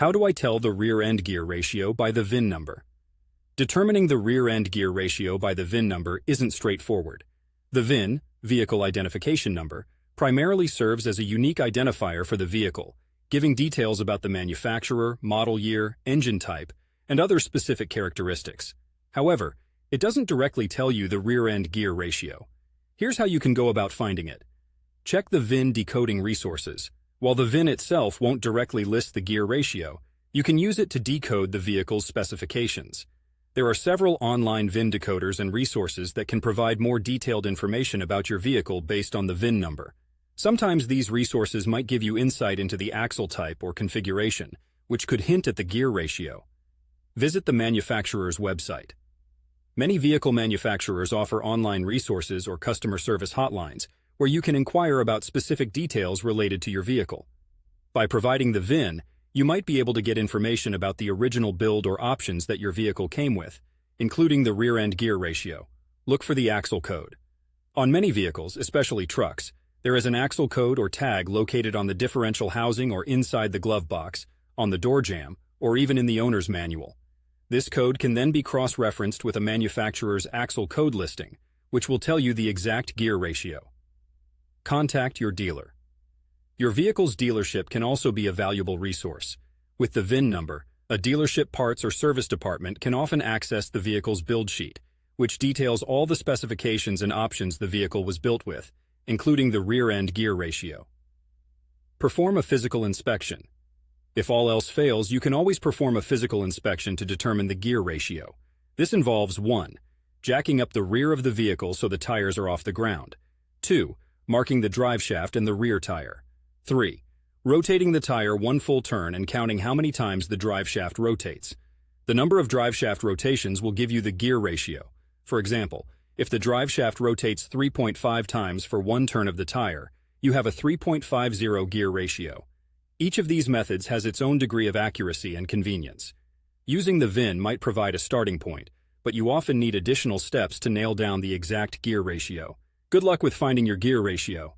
How do I tell the rear-end gear ratio by the VIN number? Determining the rear-end gear ratio by the VIN number isn't straightforward. The VIN, vehicle identification number, primarily serves as a unique identifier for the vehicle, giving details about the manufacturer, model year, engine type, and other specific characteristics. However, it doesn't directly tell you the rear-end gear ratio. Here's how you can go about finding it. Check the VIN decoding resources. While the VIN itself won't directly list the gear ratio, you can use it to decode the vehicle's specifications. There are several online VIN decoders and resources that can provide more detailed information about your vehicle based on the VIN number. Sometimes these resources might give you insight into the axle type or configuration, which could hint at the gear ratio. Visit the manufacturer's website. Many vehicle manufacturers offer online resources or customer service hotlines where you can inquire about specific details related to your vehicle. By providing the VIN, you might be able to get information about the original build or options that your vehicle came with, including the rear-end gear ratio. Look for the axle code. On many vehicles, especially trucks, there is an axle code or tag located on the differential housing or inside the glove box, on the door jamb, or even in the owner's manual. This code can then be cross-referenced with a manufacturer's axle code listing, which will tell you the exact gear ratio. Contact your dealer. Your vehicle's dealership can also be a valuable resource. With the VIN number, a dealership parts or service department can often access the vehicle's build sheet, which details all the specifications and options the vehicle was built with, including the rear-end gear ratio. Perform a physical inspection. If all else fails, you can always perform a physical inspection to determine the gear ratio. This involves 1. Jacking up the rear of the vehicle so the tires are off the ground. 2. Marking the drive shaft and the rear tire. 3. Rotating the tire one full turn and counting how many times the drive shaft rotates. The number of drive shaft rotations will give you the gear ratio. For example, if the drive shaft rotates 3.5 times for one turn of the tire, you have a 3.50 gear ratio. Each of these methods has its own degree of accuracy and convenience. Using the VIN might provide a starting point, but you often need additional steps to nail down the exact gear ratio. Good luck with finding your gear ratio.